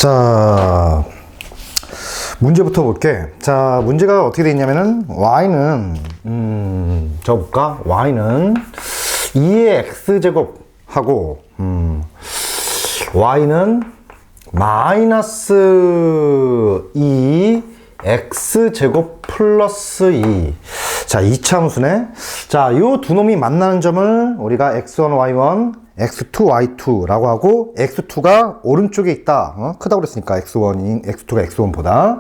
자, 문제부터 볼게. 자, 문제가 어떻게 돼 있냐면은 y는 적어볼까? y는 2의 x제곱하고 y는 마이너스 2 x제곱 플러스 2. 자, 이차함수네. 자, 요 두 놈이 만나는 점을 우리가 x1, y1, x2, y2라고 하고, x2가 오른쪽에 있다. 크다고 그랬으니까 x2가 x1보다.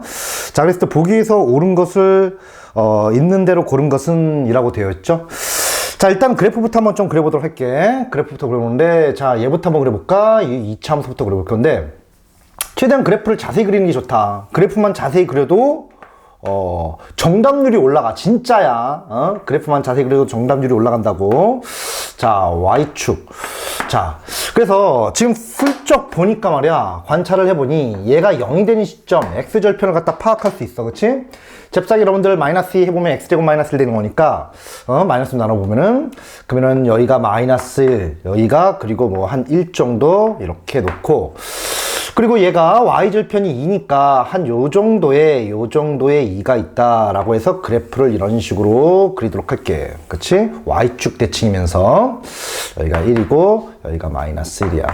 자, 그래서 또 보기에서 옳은 것을 있는 대로 고른 것은 이라고 되어 있죠. 자, 일단 그래프부터 한번 좀 그려보도록 할게. 그래프부터 그려보는데, 자, 얘부터 한번 그려볼까? 이 2차 함수부터 그려볼 건데, 최대한 그래프를 자세히 그리는 게 좋다. 그래프만 자세히 그려도 정답률이 올라가. 진짜야. 그래프만 자세히 그려도 정답률이 올라간다고. 자, y축. 자, 그래서 지금 슬쩍 보니까 말이야, 관찰을 해보니 얘가 0이 되는 시점, x절편을 갖다 파악할 수 있어. 그치? 잽싸게 여러분들 마이너스 2 해보면 x제곱 마이너스 1 되는 거니까, 마이너스 나눠보면은, 그러면은 여기가 마이너스 1, 여기가 그리고 뭐 한 1 정도 이렇게 놓고, 그리고 얘가 y절편이 2니까 한 요 정도의 2가 있다라고 해서 그래프를 이런 식으로 그리도록 할게. 그치? y축 대칭이면서 여기가 1이고 여기가 마이너스 1이야.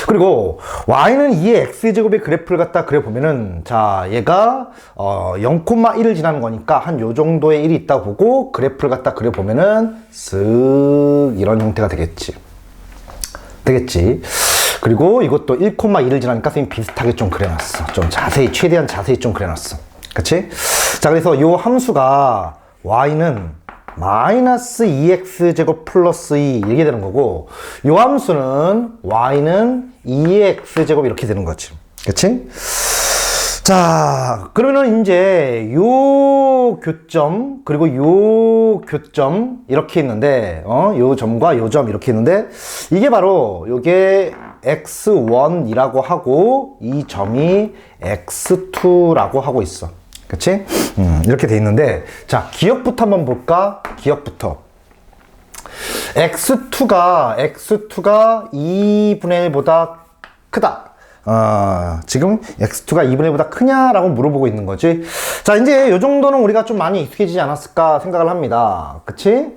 그리고 y는 2의 x제곱의 그래프를 갖다 그려보면은, 자, 얘가 0,1을 지나는 거니까 한 요 정도의 1이 있다고 보고 그래프를 갖다 그려보면은 쓱 이런 형태가 되겠지. 그리고 이것도 1,2를 지나니까 선생님 비슷하게 좀 그려놨어. 좀 자세히, 최대한 자세히 좀 그려놨어. 그치? 자, 그래서 요 함수가 y는 마이너스 2x제곱 플러스 2 이렇게 되는 거고, 요 함수는 y는 2의 x제곱 이렇게 되는 거지. 그치? 자, 그러면은 이제 요 교점, 그리고 요 교점 이렇게 있는데, 요 점과 요 점 이렇게 있는데, 이게 바로 요게 x1이라고 하고, 이 점이 x2라고 하고 있어. 그치? 이렇게 돼 있는데, 자, 기억부터 한번 볼까? 기억부터. x2가 2분의 1보다 크다. 지금 x2가 2분의 1보다 크냐라고 물어보고 있는 거지. 자, 이제 요 정도는 우리가 좀 많이 익숙해지지 않았을까 생각을 합니다. 그치?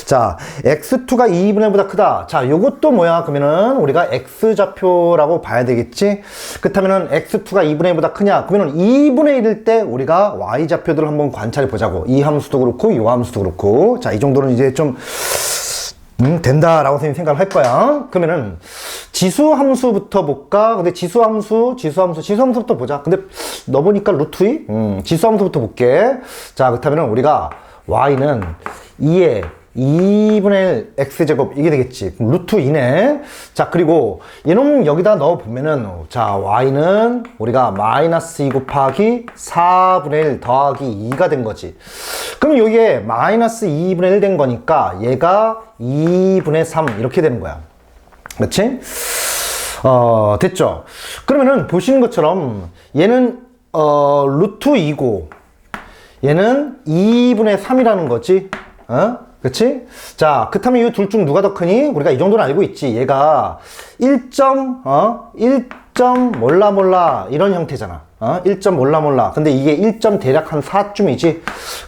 자, x2가 2분의 1보다 크다. 자, 요것도 뭐야? 그러면은 우리가 x좌표라고 봐야 되겠지? 그렇다면은 x2가 2분의 1보다 크냐? 그러면은 2분의 1일 때 우리가 y좌표들을 한번 관찰해 보자고. 이 함수도 그렇고, 요 함수도 그렇고. 자, 이 정도는 이제 좀 된다라고 선생님 생각을 할 거야. 그러면은 지수 함수부터 볼까? 근데 지수 함수부터 보자. 근데 너 보니까 루트 2? 지수 함수부터 볼게. 자, 그렇다면은 우리가 y는 2의 2분의 1 x제곱 이게 되겠지. 루트 2네. 자, 그리고 얘는 여기다 넣어 보면은, 자, y는 우리가 마이너스 2 곱하기 4분의 1 더하기 2가 된 거지. 그럼 여기에 마이너스 2분의 1 된 거니까 얘가 2분의 3 이렇게 되는 거야. 그렇지? 됐죠? 그러면은 보시는 것처럼 얘는 루트 2고 얘는 2분의 3이라는 거지. 그치? 자, 그렇다면 이 둘 중 누가 더 크니? 우리가 이 정도는 알고 있지. 얘가 1. 몰라 이런 형태잖아. 1. 몰라. 근데 이게 1. 대략 한 4쯤이지.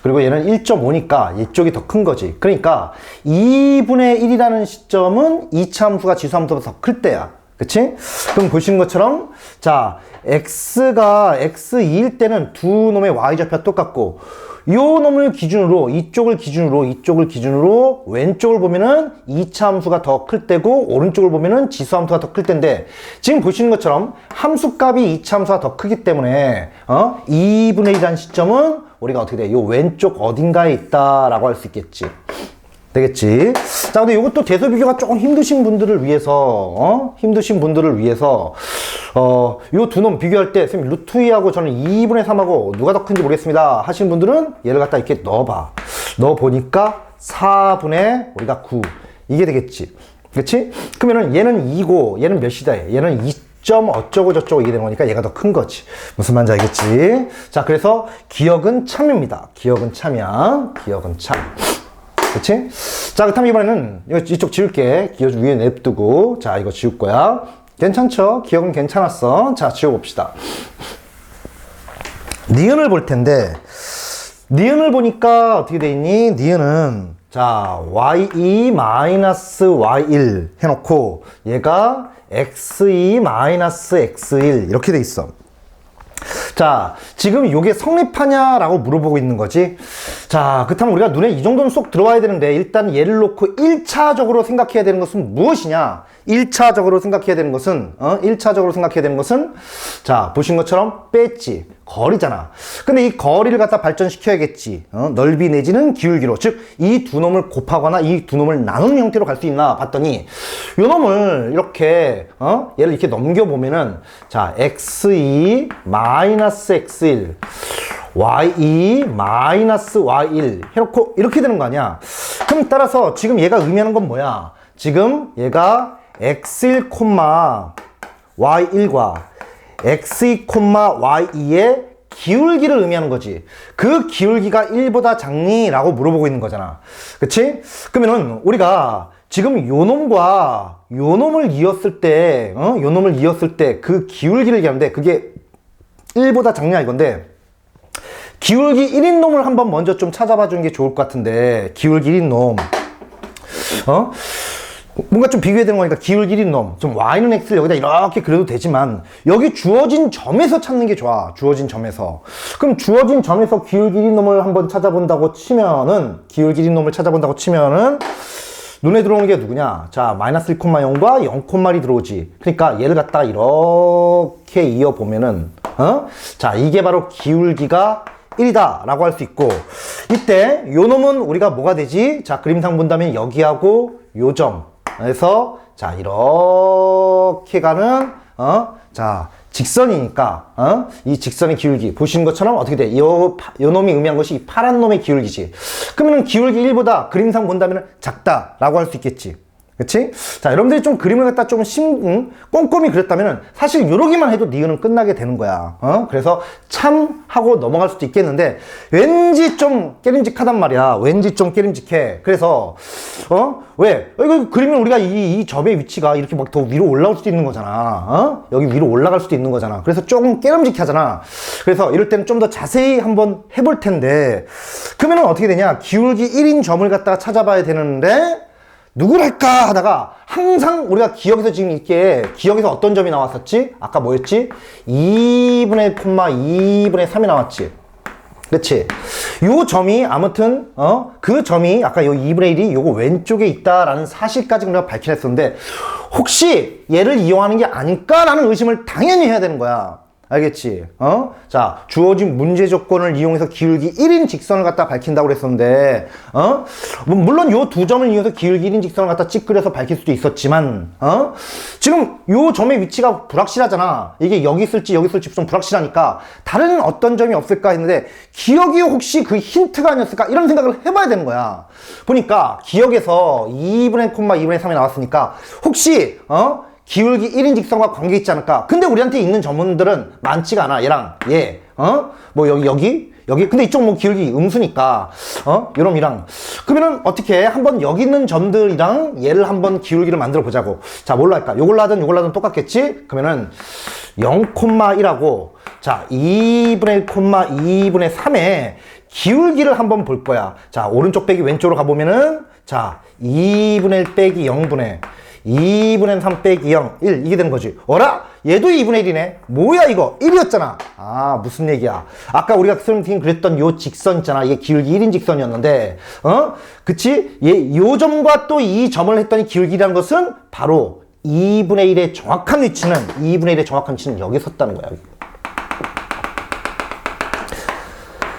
그리고 얘는 1.5니까 이쪽이 더 큰 거지. 그러니까 2분의 1이라는 시점은 2차 함수가 지수 함수보다 더 클 때야. 그치? 그럼 보시는 것처럼, 자, x가 x2일 때는 두 놈의 y좌표가 똑같고, 요 놈을 기준으로, 이쪽을 기준으로 왼쪽을 보면은 2차 함수가 더 클 때고, 오른쪽을 보면은 지수 함수가 더 클 때인데, 지금 보시는 것처럼 함수값이 2차 함수가 더 크기 때문에 2분의 1이라는 시점은 우리가 어떻게 돼? 요 왼쪽 어딘가에 있다라고 할 수 있겠지. 되겠지? 자, 근데 이것도 대소 비교가 조금 힘드신 분들을 위해서, 요 두 놈 비교할 때, 선생님, 루트 2하고 저는 2분의 3하고 누가 더 큰지 모르겠습니다 하시는 분들은 얘를 갖다 이렇게 넣어봐. 넣어보니까 4분의 우리가 9. 이게 되겠지. 그치? 그러면은 얘는 2고, 얘는 몇이다? 얘는 2. 어쩌고 저쩌고 이게 되는 거니까 얘가 더 큰 거지. 무슨 말인지 알겠지? 자, 그래서 기억은 참입니다. 기억은 참이야. 그치? 자, 그렇다면 이번에는 이쪽 지울게. 기어 위에 냅두고. 자, 이거 지울 거야. 괜찮죠? 기억은 괜찮았어. 자, 지워봅시다. 니은을 볼 텐데, 니은을 보니까 어떻게 돼 있니? 니은은, 자, y2-y1 해놓고, 얘가 x2-x1 이렇게 돼 있어. 자, 지금 이게 성립하냐라고 물어보고 있는 거지. 자, 그렇다면 우리가 눈에 이 정도는 쏙 들어와야 되는데, 일단 얘를 놓고 1차적으로 생각해야 되는 것은 무엇이냐? 1차적으로 생각해야 되는 것은, 1차적으로 생각해야 되는 것은, 자, 보신 것처럼 뺐지. 거리잖아. 근데 이 거리를 갖다 발전시켜야겠지. 넓이 내지는 기울기로. 즉, 이 두 놈을 곱하거나 이 두 놈을 나누는 형태로 갈 수 있나 봤더니, 요 놈을 이렇게, 얘를 이렇게 넘겨보면은, 자, x2 x1, y2 y1 해놓고 이렇게 되는 거 아니야? 그럼 따라서 지금 얘가 의미하는 건 뭐야? 지금 얘가 x1, y1과 x2, y2의 기울기를 의미하는 거지. 그 기울기가 1보다 작니? 라고 물어보고 있는 거잖아. 그치? 그러면은 우리가 지금 요 놈과 요 놈을 이었을 때, 요 놈을 이었을 때 그 기울기를 얘기하는데 그게 1보다 작냐 이건데, 기울기 1인 놈을 한번 먼저 좀 찾아봐 주는 게 좋을 것 같은데, 기울기 1인 놈. 뭔가 좀 비교해야 되는 거니까 기울기 1인 놈. 좀 y는 x를 여기다 이렇게 그려도 되지만, 여기 주어진 점에서 찾는 게 좋아. 주어진 점에서. 그럼 주어진 점에서 기울기 1인 놈을 한번 찾아본다고 치면은, 기울기 1인 놈을 찾아본다고 치면은, 눈에 들어오는 게 누구냐? 자, 마이너스 1,0과 0,1이 들어오지. 그러니까 얘를 갖다가 이렇게 이어보면은, 자, 이게 바로 기울기가 1이다 라고 할 수 있고, 이때 요 놈은 우리가 뭐가 되지? 자, 그림상 본다면 여기하고 요 점에서, 자, 이렇게 가는, 자, 직선이니까, 이 직선의 기울기. 보시는 것처럼 어떻게 돼? 요 놈이 의미한 것이 이 파란 놈의 기울기지. 그러면 기울기 1보다 그림상 본다면 작다라고 할 수 있겠지. 그치? 자, 여러분들이 좀 그림을 갖다 좀 꼼꼼히 그렸다면 사실 요러기만 해도 니은은 끝나게 되는 거야. 그래서 참 하고 넘어갈 수도 있겠는데, 왠지 좀 깨림직하단 말이야. 왠지 좀 깨림직해. 그래서, 왜? 이거 그리면 우리가 이 점의 위치가 이렇게 막 더 위로 올라올 수도 있는 거잖아. 여기 위로 올라갈 수도 있는 거잖아. 그래서 조금 깨름직해 하잖아. 그래서 이럴 때는 좀 더 자세히 한번 해볼 텐데, 그러면 어떻게 되냐? 기울기 1인 점을 갖다가 찾아봐야 되는데, 누구를 할까 하다가 항상 우리가 기억에서 지금 이렇게, 기억에서 어떤 점이 나왔었지? 아까 뭐였지? 2분의 2분의 3이 나왔지. 그치? 요 점이 아무튼, 그 점이 아까 요 2분의 1이 요거 왼쪽에 있다라는 사실까지 우리가 밝혀냈었는데, 혹시 얘를 이용하는 게 아닐까라는 의심을 당연히 해야 되는 거야. 알겠지? 자, 주어진 문제 조건을 이용해서 기울기 1인 직선을 갖다 밝힌다고 그랬었는데, 물론 요 두 점을 이용해서 기울기 1인 직선을 갖다 찌그려서 밝힐 수도 있었지만, 지금 요 점의 위치가 불확실하잖아. 이게 여기 있을지 여기 있을지 좀 불확실하니까, 다른 어떤 점이 없을까 했는데, 기억이 혹시 그 힌트가 아니었을까? 이런 생각을 해봐야 되는 거야. 보니까, 기억에서 2분의 3이 나왔으니까, 혹시, 기울기 1인 직선과 관계 있지 않을까? 근데 우리한테 있는 점들은 많지가 않아. 얘랑 얘, 뭐 여기. 근데 이쪽 뭐 기울기 음수니까, 요놈이랑. 그러면은 어떻게 한번 여기 있는 점들이랑 얘를 한번 기울기를 만들어 보자고. 자, 뭘로 할까? 요걸로 하든 똑같겠지? 그러면은 0,1하고, 자, 2분의 1, 2분의 3의 기울기를 한번 볼 거야. 자, 오른쪽 빼기 왼쪽으로 가보면은, 자, 2분의 1 빼기 0분의 2분의 3 빼기 0, 1 이게 되는 거지. 어라? 얘도 2분의 1이네. 뭐야 이거? 1이었잖아. 아, 무슨 얘기야. 아까 우리가 그랬던 요 직선 있잖아. 이게 기울기 1인 직선이었는데, 그치? 요 점과 또 이 점을 했더니 기울기라는 것은 바로 2분의 1의 정확한 위치는 여기 섰다는 거야.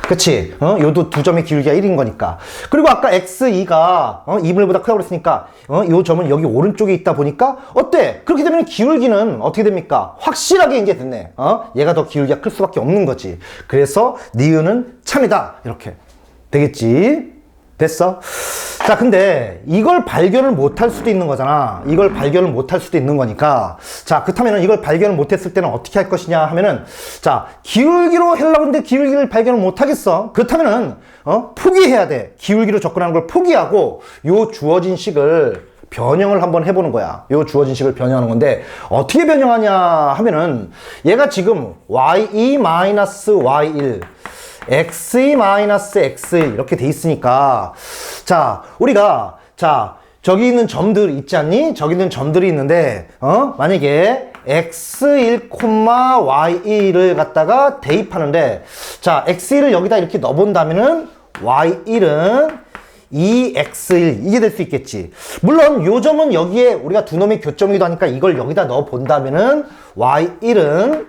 그치? 요도 두 점의 기울기가 1인 거니까. 그리고 아까 x2가 2분의 1보다 크다고 그랬으니까 요 점은 여기 오른쪽에 있다 보니까 어때? 그렇게 되면 기울기는 어떻게 됩니까? 확실하게 이제 됐네. 얘가 더 기울기가 클 수밖에 없는 거지. 그래서 니은은 참이다. 이렇게 되겠지? 됐어? 자, 근데 이걸 발견을 못할 수도 있는 거잖아. 이걸 발견을 못할 수도 있는 거니까. 자, 그렇다면 이걸 발견을 못했을 때는 어떻게 할 것이냐 하면은, 자, 기울기로 하려고 하는데 기울기를 발견을 못하겠어. 그렇다면은 포기해야 돼. 기울기로 접근하는 걸 포기하고 요 주어진 식을 변형을 한번 해보는 거야. 요 주어진 식을 변형하는 건데 어떻게 변형하냐 하면은 얘가 지금 y2-y1 x2-x1 이렇게 돼 있으니까 자 우리가 자 저기 있는 점들 있지 않니? 저기 있는 점들이 있는데 만약에 x1, y1을 갖다가 대입하는데 자 x1을 여기다 이렇게 넣어본다면은 y1은 2x1 이게 될 수 있겠지. 물론 요 점은 여기에 우리가 두 놈의 교점이기도 하니까 이걸 여기다 넣어 본다면은 y1은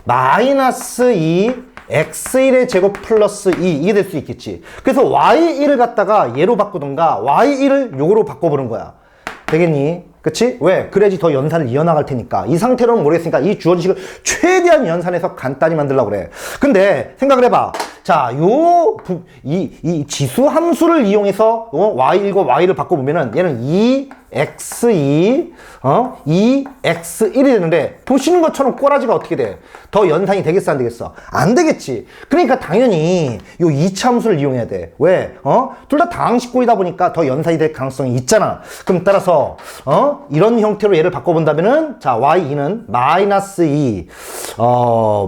마이너스 2 x1의 제곱 플러스 2 이게 될 수 있겠지. 그래서 y1을 갖다가 얘로 바꾸던가 y1을 요거로 바꿔보는 거야. 되겠니? 그치? 왜? 그래야지 더 연산을 이어나갈 테니까. 이 상태로는 모르겠으니까 이 주어진 식을 최대한 연산해서 간단히 만들려고 그래. 근데 생각을 해봐. 자, 이 지수 함수를 이용해서 y1과 y를 바꿔보면은 얘는 2x2, 2x1이 되는데 보시는 것처럼 꼬라지가 어떻게 돼? 더 연산이 되겠어, 안 되겠어? 안 되겠지. 그러니까 당연히 요 이차 함수를 이용해야 돼. 왜? 둘 다 다항식꼴이다 보니까 더 연산이 될 가능성이 있잖아. 그럼 따라서 이런 형태로 얘를 바꿔본다면은 자, y2는 마이너스 2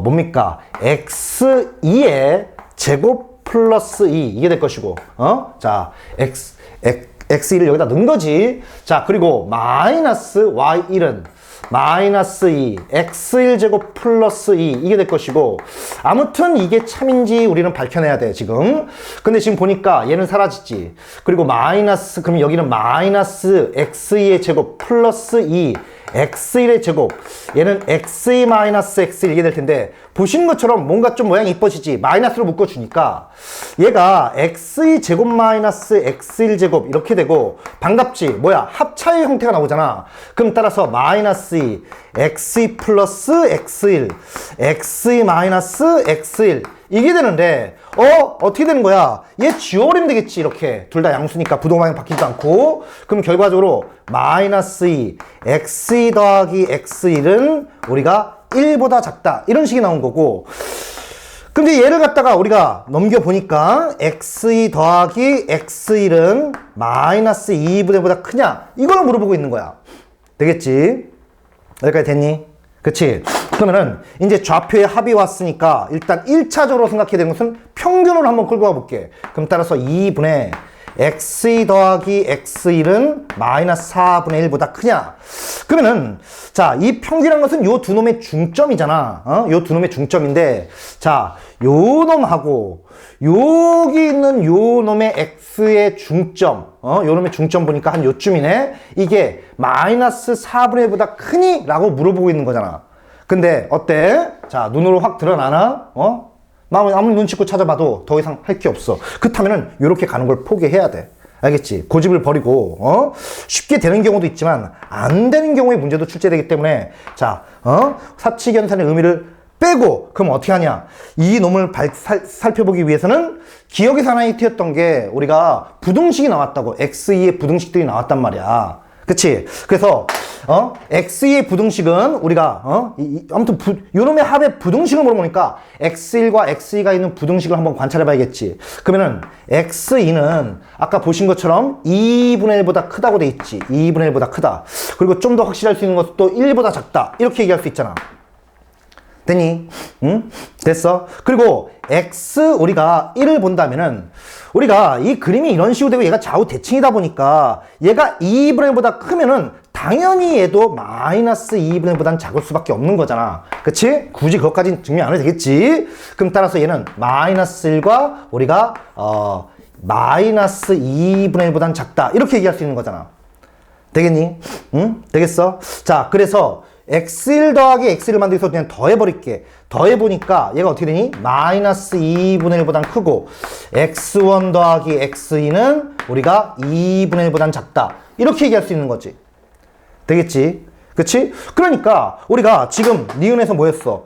뭡니까? x2의 제곱 플러스 2 이게 될 것이고 자 x1을 여기다 넣은 거지. 자 그리고 마이너스 y1은 마이너스 2 x1 제곱 플러스 2 이게 될 것이고 아무튼 이게 참인지 우리는 밝혀내야 돼 지금. 근데 지금 보니까 얘는 사라졌지. 그리고 마이너스 그럼 여기는 마이너스 x2의 제곱 플러스 2 x1의 제곱 얘는 x2 마이너스 x1 이게 될 텐데 보시는 것처럼 뭔가 좀 모양이 이뻐지지. 마이너스로 묶어주니까 얘가 x2 제곱 마이너스 x1 제곱 이렇게 되고 반갑지. 뭐야 합차의 형태가 나오잖아. 그럼 따라서 마이너스 2 x2 플러스 x1 x2 마이너스 x1 이게 되는데 어떻게 되는 거야? 얘 지워버리면 되겠지. 이렇게 둘 다 양수니까 부동방향 바뀌지도 않고. 그럼 결과적으로 마이너스 2 x2 더하기 x1은 우리가 1보다 작다 이런 식이 나온 거고. 근데 얘를 갖다가 우리가 넘겨보니까 x2 더하기 x1은 마이너스 2분의 보다 크냐 이걸 물어보고 있는 거야. 되겠지? 여기까지 됐니? 그치? 그러면은 이제 좌표에 합이 왔으니까 일단 1차적으로 생각해야 되는 것은 평균을 한번 끌고 가볼게. 그럼 따라서 2분의 x2 더하기 x1은 마이너스 4분의 1보다 크냐? 그러면은 자, 이 평균이라는 것은 요 두 놈의 중점이잖아. 요 두 놈의 중점인데 자, 요 놈하고 여기 있는 요 놈의 x의 중점 요 놈의 중점 보니까 한 요쯤이네. 이게 마이너스 4분의 1보다 크니? 라고 물어보고 있는 거잖아. 근데 어때? 자, 눈으로 확 드러나나? 아무리 눈치껏 찾아봐도 더 이상 할 게 없어. 그렇다면은 요렇게 가는 걸 포기해야 돼. 알겠지? 고집을 버리고 쉽게 되는 경우도 있지만 안 되는 경우의 문제도 출제되기 때문에 자, 사칙연산의 의미를 빼고 그럼 어떻게 하냐? 이 놈을 살펴보기 위해서는 기억에서 하나 히트였던 게 우리가 부등식이 나왔다고. x2의 부등식들이 나왔단 말이야. 그치? 그래서 x2의 부등식은 우리가 아무튼 요놈의 합의 부등식을 물어보니까 x1과 x2가 있는 부등식을 한번 관찰해 봐야겠지. 그러면은 x2는 아까 보신 것처럼 2분의 1보다 크다고 돼 있지. 2분의 1보다 크다. 그리고 좀 더 확실할 수 있는 것도 1보다 작다. 이렇게 얘기할 수 있잖아. 됐니? 응? 됐어? 그리고 x 우리가 1을 본다면은 우리가 이 그림이 이런 식으로 되고 얘가 좌우 대칭이다 보니까 얘가 2분의 1보다 크면은 당연히 얘도 마이너스 2분의 1보다는 작을 수밖에 없는 거잖아. 그치? 굳이 그것까지는 증명 안 해도 되겠지? 그럼 따라서 얘는 마이너스 1과 우리가 마이너스 2분의 1보다는 작다. 이렇게 얘기할 수 있는 거잖아. 되겠니? 응? 되겠어? 자, 그래서 x1 더하기 x1을 만들어서 그냥 더해버릴게. 더해보니까 얘가 어떻게 되니? 마이너스 2분의 1보단 크고 x1 더하기 x2는 우리가 2분의 1보단 작다. 이렇게 얘기할 수 있는 거지. 되겠지? 그치? 그러니까 우리가 지금 니은에서 뭐였어?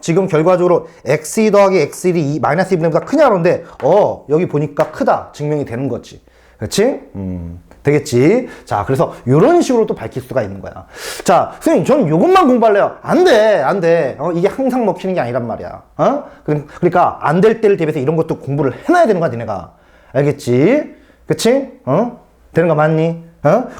지금 결과적으로 x2 더하기 x1이 마이너스 2분의 1보다 크냐 그러는데 여기 보니까 크다. 증명이 되는 거지. 그치? 되겠지? 자, 그래서 이런 식으로 또 밝힐 수가 있는 거야. 자, 선생님, 저는 이것만 공부할래요. 안 돼, 안 돼. 이게 항상 먹히는 게 아니란 말이야. 그러니까 안 될 때를 대비해서 이런 것도 공부를 해놔야 되는 거야, 니네가. 알겠지? 그치? 되는 거 맞니?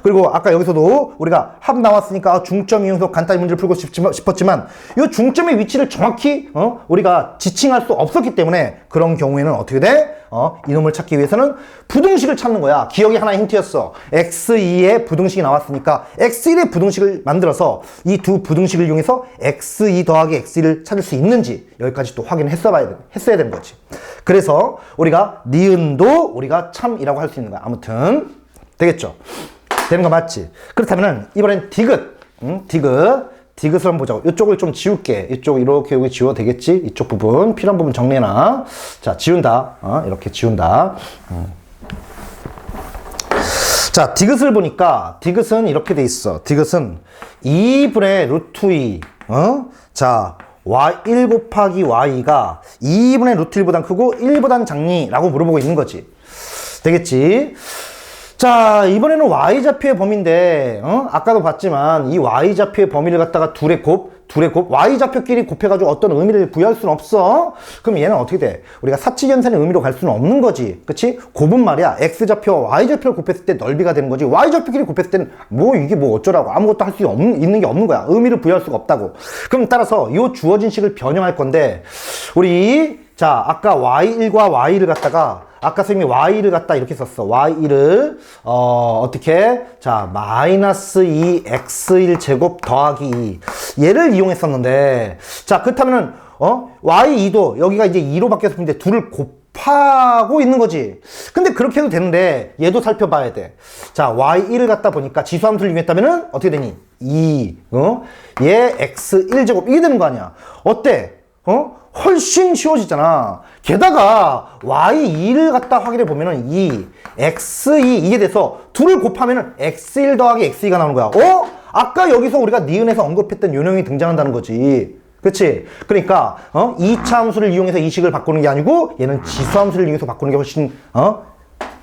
그리고 아까 여기서도 우리가 합 나왔으니까 중점 이용해서 간단히 문제를 풀고 싶었지만 이 중점의 위치를 정확히 우리가 지칭할 수 없었기 때문에 그런 경우에는 어떻게 돼? 이놈을 찾기 위해서는 부등식을 찾는 거야. 기억이 하나의 힌트였어. x2의 부등식이 나왔으니까 x1의 부등식을 만들어서 이 두 부등식을 이용해서 x2 더하기 x1을 찾을 수 있는지 여기까지 또 확인을 했어야 되는 거지. 그래서 우리가 니은도 우리가 참이라고 할 수 있는 거야. 아무튼 되겠죠? 되는 거 맞지? 그렇다면은 이번엔 디귿, 디귿을 한번 보자고. 이쪽을 좀 지울게. 이쪽 이렇게 여기 지워도 되겠지? 이쪽 부분 필요한 부분 정리해놔. 자, 지운다. 이렇게 지운다. 자, 디귿을 보니까 디귿은 이렇게 돼 있어. 디귿은 2분의 루트 2. 자, y1 곱하기 y가 2분의 루트 1보단 크고 1보단 작니라고 물어보고 있는 거지. 되겠지? 자, 이번에는 y좌표의 범위인데 아까도 봤지만 이 y좌표의 범위를 갖다가 둘의 곱 y좌표끼리 곱해가지고 어떤 의미를 부여할 수는 없어. 그럼 얘는 어떻게 돼? 우리가 사칙연산의 의미로 갈 수는 없는 거지. 그치? 곱은 말이야 x좌표와 y좌표를 곱했을 때 넓이가 되는 거지. y좌표끼리 곱했을 때는 뭐 이게 뭐 어쩌라고 아무것도 할 수 있는 게 없는 거야. 의미를 부여할 수가 없다고. 그럼 따라서 이 주어진 식을 변형할 건데 우리 자 아까 y1과 y2를 갖다가 아까 선생님이 y를 갖다 이렇게 썼어. y1을 어떻게? 자, 마이너스 2 x1 제곱 더하기 2 얘를 이용했었는데 자, 그렇다면은 y2도 여기가 이제 2로 바뀌었을 텐데 둘을 곱하고 있는 거지. 근데 그렇게 해도 되는데 얘도 살펴봐야 돼. 자, y1을 갖다 보니까 지수함수를 이용했다면은 어떻게 되니? 2 얘 x1 제곱 이게 되는 거 아니야. 어때? 훨씬 쉬워지잖아. 게다가 y2를 갖다 확인해 보면은 2, x2 이게 돼서 둘을 곱하면은 x1 더하기 x2가 나오는 거야. 아까 여기서 우리가 니은에서 언급했던 요령이 등장한다는 거지. 그치? 그러니까 2차 함수를 이용해서 이 식을 바꾸는 게 아니고 얘는 지수함수를 이용해서 바꾸는 게 훨씬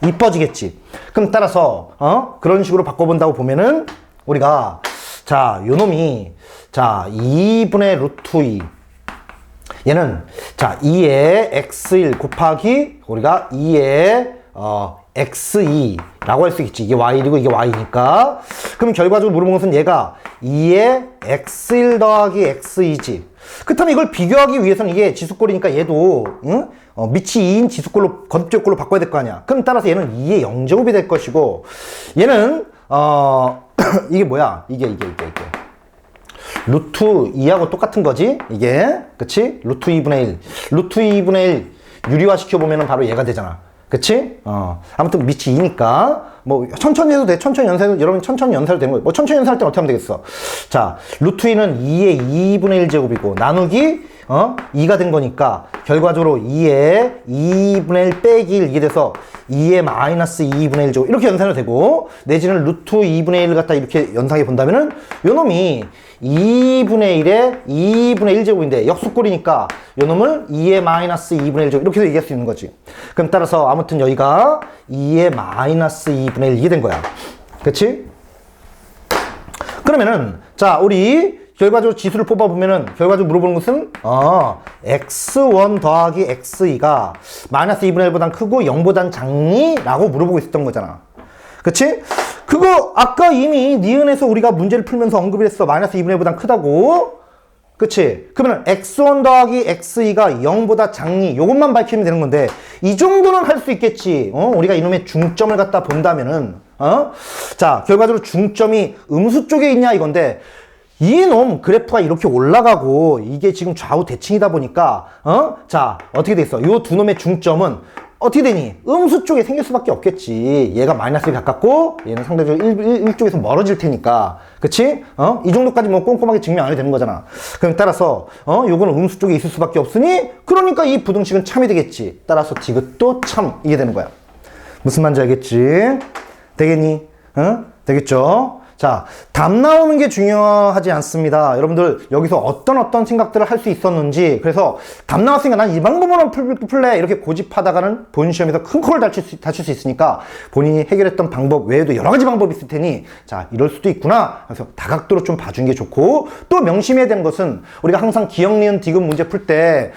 이뻐지겠지. 그럼 따라서 그런 식으로 바꿔본다고 보면은 우리가 자 요놈이 자 2분의 루트 2 얘는 자 2의 x1 곱하기 우리가 2의 x2라고 할 수 있겠지. 이게 y1이고 이게 y니까. 그럼 결과적으로 물어본 것은 얘가 2의 x1 더하기 x2지. 그렇다면 이걸 비교하기 위해서는 이게 지수꼴이니까 얘도 밑이 2인 지수꼴로 거듭제곱꼴로 바꿔야 될 거 아니야. 그럼 따라서 얘는 2의 0제곱이 될 것이고 얘는 이게 뭐야? 이게 루트 2하고 똑같은 거지 이게. 그치? 루트 2분의 1 루트 2분의 1 유리화 시켜보면 바로 얘가 되잖아. 그치? 아무튼 밑이 2니까 뭐 천천히 해도 돼. 천천히 연산해도 여러분 천천히 연산해도 되는 거예요. 뭐 천천히 연산할 때는 어떻게 하면 되겠어? 자 루트 2는 2의 2분의 1 제곱이고 나누기 2가 된 거니까 결과적으로 2의 2분의 1 빼기 1 이게 돼서 2의 마이너스 2분의 1 제곱 이렇게 연산해도 되고 내지는 루트 2분의 1을 갖다 이렇게 연상해 본다면은 요놈이 2분의 1에 2분의 1 제곱인데 역수꼴이니까 요놈을 2의 마이너스 2분의 1 제곱 이렇게 얘기할 수 있는 거지. 그럼 따라서 아무튼 여기가 2의 마이너스 2분의 1 이게 된 거야. 그치? 그러면은 자 우리 결과적으로 지수를 뽑아보면은 결과적으로 물어보는 것은 x1 더하기 x2가 마이너스 2분의 1보단 크고 0보단 작니? 라고 물어보고 있었던 거잖아. 그치? 그거 아까 이미 니은에서 우리가 문제를 풀면서 언급을 했어. 마이너스 2분의 1보단 크다고. 그치? 그러면 x1 더하기 x2가 0보다 작니? 요것만 밝히면 되는 건데 이 정도는 할 수 있겠지. 우리가 이놈의 중점을 갖다 본다면은 자 결과적으로 중점이 음수 쪽에 있냐 이건데 이놈 그래프가 이렇게 올라가고 이게 지금 좌우 대칭이다 보니까 자 어떻게 돼 있어? 요 두 놈의 중점은 어떻게 되니? 음수 쪽에 생길 수밖에 없겠지. 얘가 마이너스에 가깝고 얘는 상대적으로 1쪽에서 멀어질 테니까. 그치? 이 정도까지 뭐 꼼꼼하게 증명 안 해도 되는 거잖아. 그럼 따라서 요거는 음수 쪽에 있을 수밖에 없으니 그러니까 이 부등식은 참이 되겠지. 따라서 디귿도 참 이게 되는 거야. 무슨 말인지 알겠지? 되겠니? 되겠죠? 자, 답 나오는 게 중요하지 않습니다. 여러분들 여기서 어떤 생각들을 할 수 있었는지 그래서 답 나왔으니까 난 이 방법으로 풀래 이렇게 고집하다가는 본 시험에서 큰 코를 다칠 수 있으니까 본인이 해결했던 방법 외에도 여러 가지 방법이 있을 테니 자 이럴 수도 있구나. 그래서 다각도로 좀 봐주는 게 좋고 또 명심해야 되는 것은 우리가 항상 기억, 니은, 디귿 문제 풀 때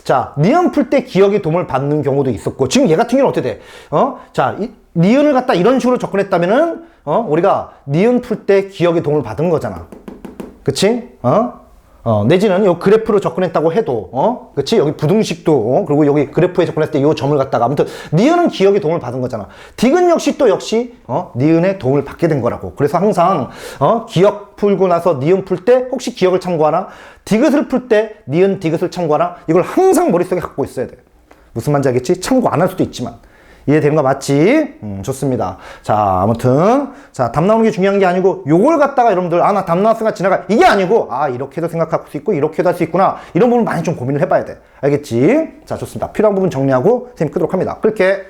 자 니은 풀 때 기억의 도움을 받는 경우도 있었고 지금 얘 같은 경우는 어떻게 돼? 자 니은을 갖다 이런 식으로 접근했다면은, 우리가 니은 풀 때 기억의 도움을 받은 거잖아. 그치? 내지는 요 그래프로 접근했다고 해도, 그치? 여기 부등식도, 그리고 여기 그래프에 접근했을 때 요 점을 갖다가, 아무튼, 니은은 기억의 도움을 받은 거잖아. 디귿 역시 또 역시, 니은의 도움을 받게 된 거라고. 그래서 항상, 기억 풀고 나서 니은 풀 때 혹시 기억을 참고하나? 디귿을 풀 때 니은 디귿을 참고하나? 이걸 항상 머릿속에 갖고 있어야 돼. 무슨 말인지 알겠지? 참고 안 할 수도 있지만. 이해되는 거 맞지? 좋습니다. 자, 아무튼. 자, 답 나오는 게 중요한 게 아니고, 요걸 갖다가 여러분들, 나 답 나왔으니까 지나가. 이게 아니고, 이렇게도 생각할 수 있고, 이렇게도 할 수 있구나. 이런 부분 많이 좀 고민을 해봐야 돼. 알겠지? 자, 좋습니다. 필요한 부분 정리하고, 선생님 끄도록 합니다. 끌게.